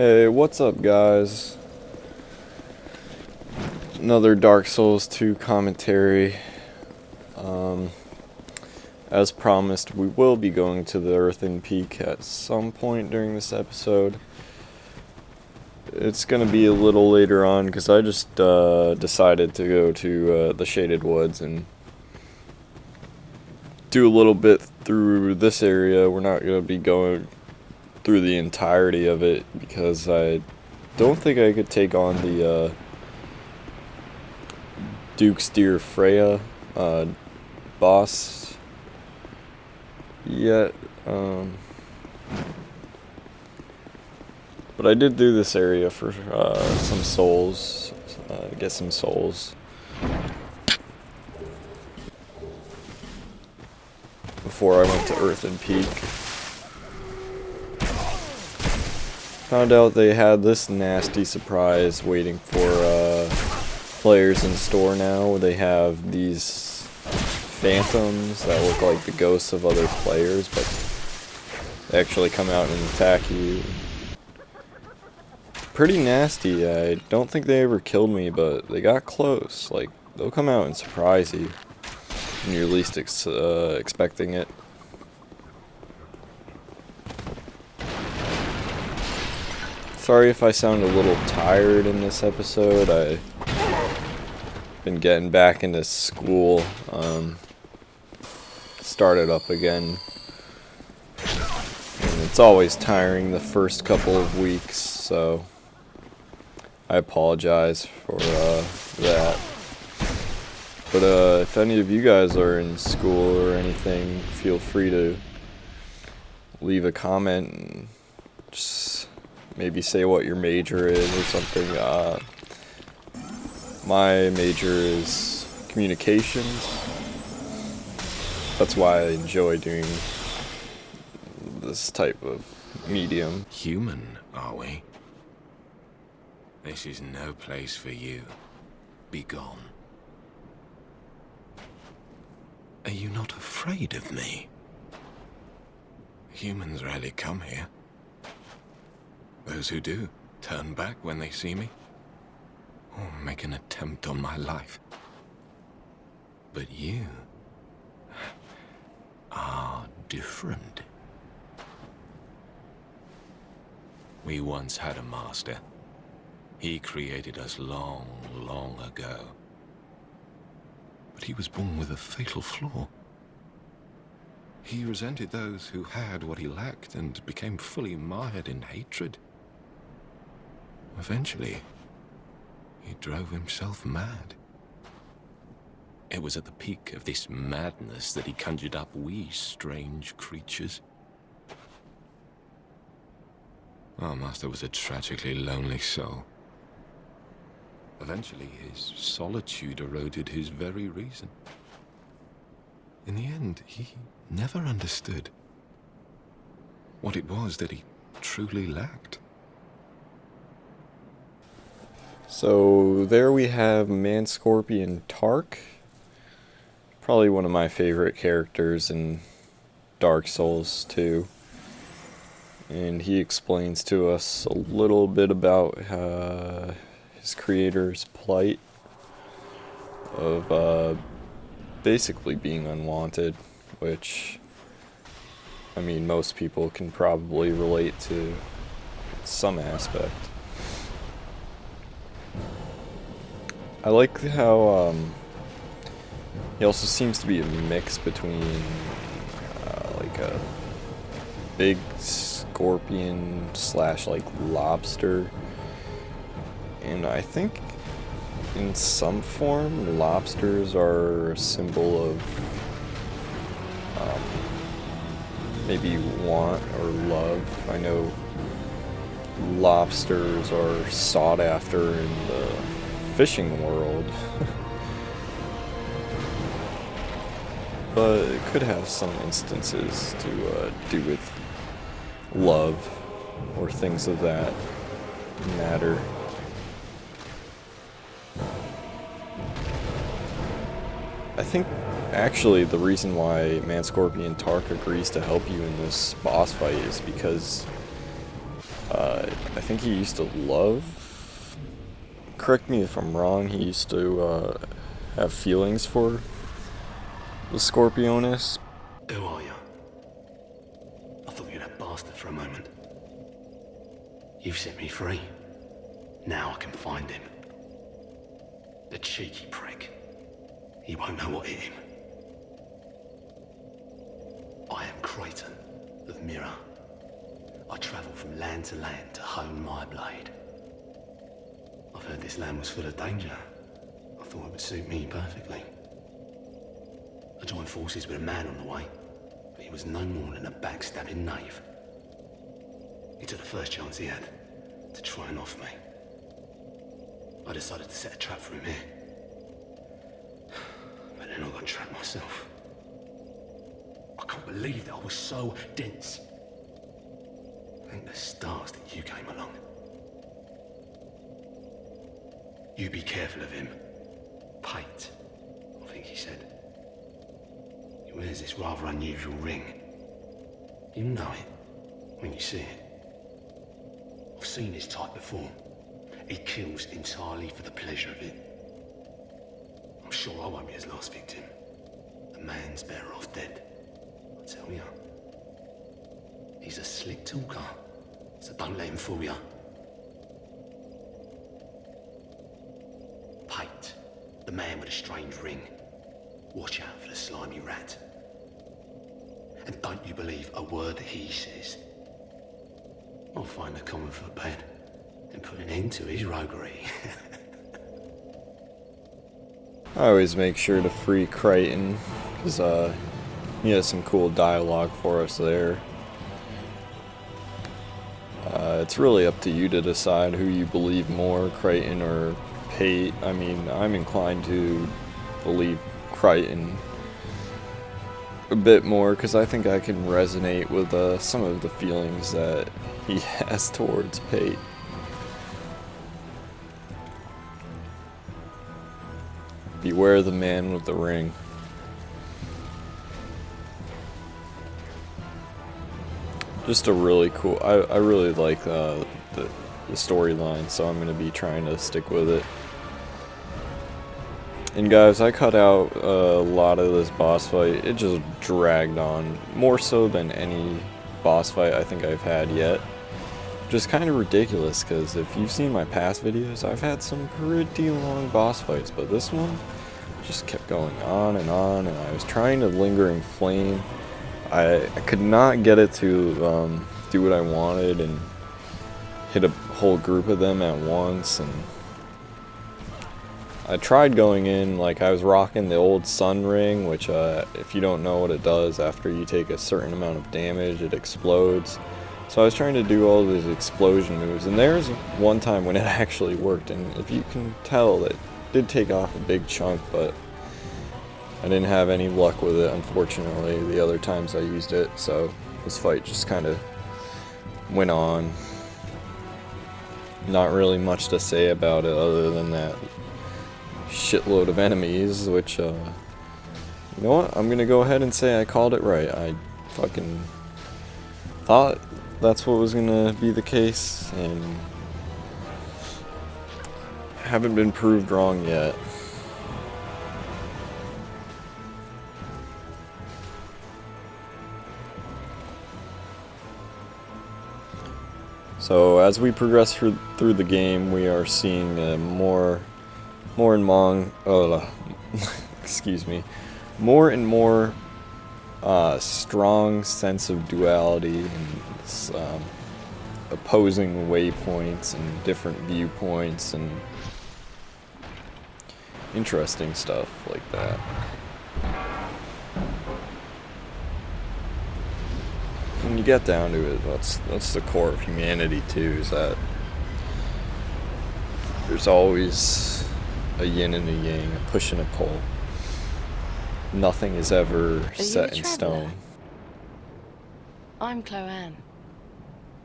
Hey, what's up, guys? Another Dark Souls 2 commentary. As promised, we will be going to the Earthen Peak at some point during this episode. It's gonna be a little later on because I just decided to go to the Shaded Woods and do a little bit through this area. We're not gonna be going through the entirety of it because I don't think I could take on the Duke's Deer Freya boss yet. But I did do this area for some souls, get some souls. Before I went to Earthen Peak. Found out they had this nasty surprise waiting for players in store now. They have these phantoms that look like the ghosts of other players, but they actually come out and attack you. Pretty nasty. I don't think they ever killed me, but they got close. Like, they'll come out and surprise you when you're least expecting it. Sorry if I sound a little tired in this episode. I've been getting back into school. Started up again. And it's always tiring the first couple of weeks, so I apologize for that. But if any of you guys are in school or anything, feel free to leave a comment and just maybe say what your major is or something. My major is communications. That's why I enjoy doing this type of medium. Human, are we? This is no place for you. Be gone. Are you not afraid of me? Humans rarely come here. Those who do turn back when they see me, or make an attempt on my life. But you are different. We once had a master. He created us long, long ago. But he was born with a fatal flaw. He resented those who had what he lacked and became fully mired in hatred. Eventually, he drove himself mad. It was at the peak of this madness that he conjured up we strange creatures. Our master was a tragically lonely soul. Eventually, his solitude eroded his very reason. In the end, he never understood what it was that he truly lacked. So there we have Man Scorpion Tark. Probably one of my favorite characters in Dark Souls 2. And he explains to us a little bit about his creator's plight of basically being unwanted, which, I mean, most people can probably relate to some aspect. I like how he also seems to be a mix between like a big scorpion slash like lobster, and I think in some form lobsters are a symbol of maybe want or love. I know lobsters are sought after in the fishing world. But it could have some instances to do with love or things of that matter. I think actually the reason why Man Scorpion Tark agrees to help you in this boss fight is because I think he used to love, correct me if I'm wrong, he used to have feelings for the Scorpioness. Who are you? I thought you were that bastard for a moment. You've set me free. Now I can find him. The cheeky prick. He won't know what hit him. I am Creighton of Mirror. I travel from land to land to hone my blade. I've heard this land was full of danger. I thought it would suit me perfectly. I joined forces with a man on the way, but he was no more than a backstabbing knave. He took the first chance he had to try and off me. I decided to set a trap for him here. But then I got trapped myself. I can't believe that I was so dense. Thank the stars that you came along. You be careful of him. Pate, I think he said. He wears this rather unusual ring. You'll know it when you see it. I've seen his type before. He kills entirely for the pleasure of it. I'm sure I won't be his last victim. The man's better off dead, I tell ya. He's a slick talker, so don't let him fool ya. Pate, the man with a strange ring. Watch out for the slimy rat. And don't you believe a word that he says. I'll find the common footpad and put an end to his roguery. I always make sure to free Creighton, because he has some cool dialogue for us there. It's really up to you to decide who you believe more, Creighton or Pate. I mean, I'm inclined to believe Creighton a bit more, because I think I can resonate with some of the feelings that he has towards Pate. Beware the man with the ring. Just a really cool, I really like the storyline, so I'm going to be trying to stick with it. And guys, I cut out a lot of this boss fight. It just dragged on, more so than any boss fight I think I've had yet. Just kind of ridiculous, because if you've seen my past videos, I've had some pretty long boss fights, but this one just kept going on, and I was trying to linger in flame. I could not get it to do what I wanted and hit a whole group of them at once, and I tried going in, like I was rocking the old sun ring, which if you don't know what it does, after you take a certain amount of damage, it explodes. So I was trying to do all these explosion moves, and there's one time when it actually worked, and if you can tell, it did take off a big chunk, but I didn't have any luck with it, unfortunately, the other times I used it, so this fight just kind of went on. Not really much to say about it other than that shitload of enemies, which, you know what, I'm gonna go ahead and say I called it right. I fucking thought that's what was gonna be the case, and haven't been proved wrong yet. So as we progress through the game, we are seeing more and more strong sense of duality and opposing waypoints and different viewpoints and interesting stuff like that. When you get down to it, that's the core of humanity too, is that there's always a yin and a yang, a push and a pull. Nothing is ever set in stone. I'm Chloanne,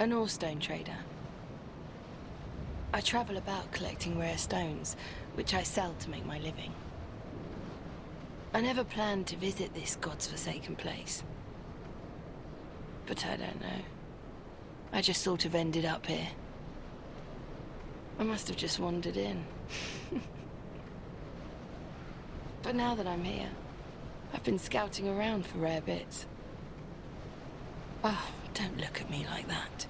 an Orestone trader. I travel about collecting rare stones, which I sell to make my living. I never planned to visit this god's forsaken place. But I don't know. I just sort of ended up here. I must have just wandered in. But now that I'm here, I've been scouting around for rare bits. Oh, don't look at me like that.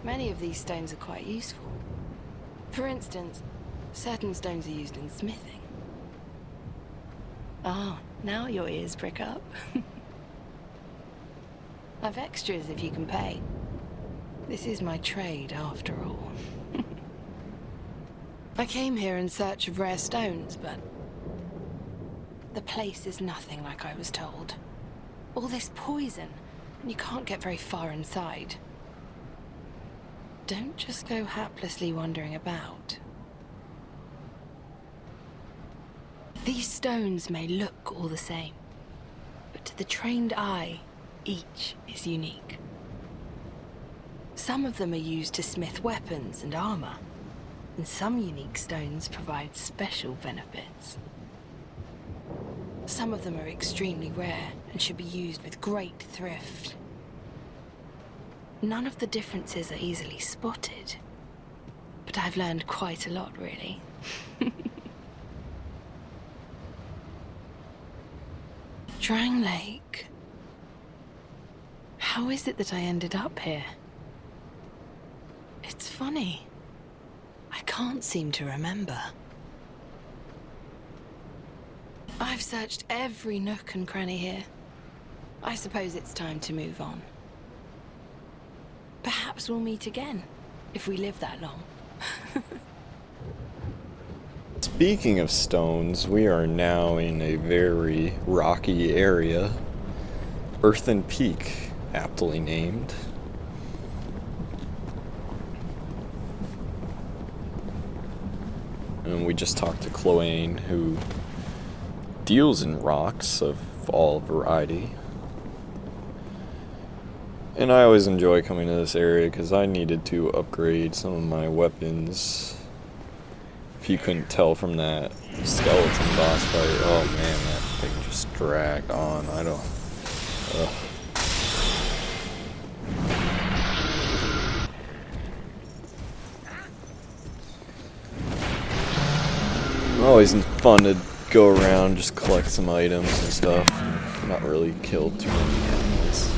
Many of these stones are quite useful. For instance, certain stones are used in smithing. Ah, now your ears prick up. I've extras if you can pay. This is my trade, after all. I came here in search of rare stones, but the place is nothing like I was told. All this poison, and you can't get very far inside. Don't just go haplessly wandering about. These stones may look all the same, but to the trained eye, each is unique. Some of them are used to smith weapons and armor, and some unique stones provide special benefits. Some of them are extremely rare and should be used with great thrift. None of the differences are easily spotted, but I've learned quite a lot, really. Drang Lake. How is it that I ended up here? It's funny. I can't seem to remember. I've searched every nook and cranny here. I suppose it's time to move on. Perhaps we'll meet again, if we live that long. Speaking of stones, we are now in a very rocky area. Earthen Peak, aptly named. And we just talked to Chloe, who deals in rocks of all variety. And I always enjoy coming to this area because I needed to upgrade some of my weapons. If you couldn't tell from that skeleton boss fight, oh man, that thing just dragged on. I don't... Ugh. Always fun to go around, just collect some items and stuff. Not really killed too many animals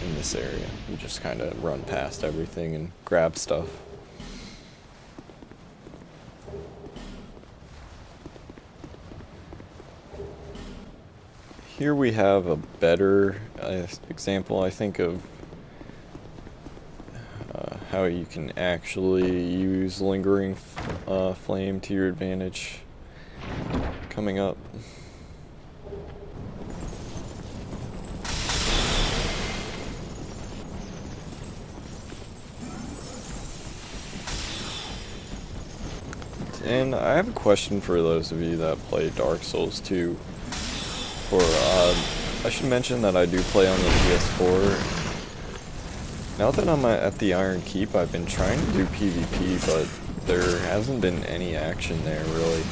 in this area. You just kind of run past everything and grab stuff. Here we have a better example, I think, of how you can actually use lingering flame to your advantage coming up. And I have a question for those of you that play Dark Souls 2. I should mention that I do play on the PS4. Now that I'm at the Iron Keep, I've been trying to do PvP, but there hasn't been any action there, really.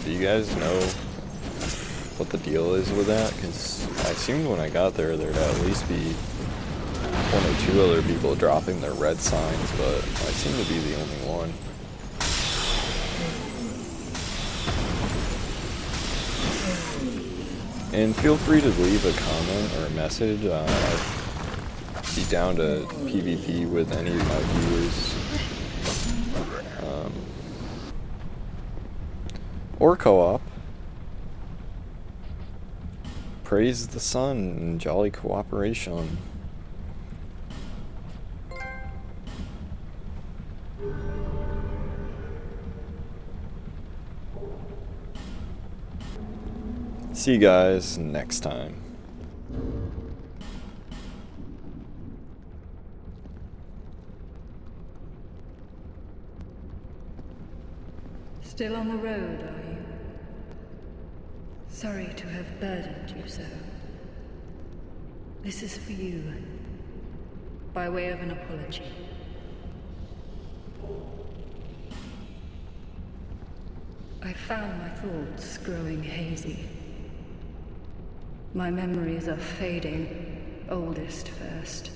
Do you guys know what the deal is with that? Because I assumed when I got there, there'd at least be one or two other people dropping their red signs, but I seem to be the only one. And feel free to leave a comment or a message. I'd be down to PvP with any of my viewers. Or co-op. Praise the sun and jolly cooperation. See you guys next time. Still on the road, are you? Sorry to have burdened you so. This is for you, by way of an apology. I found my thoughts growing hazy. My memories are fading, oldest first.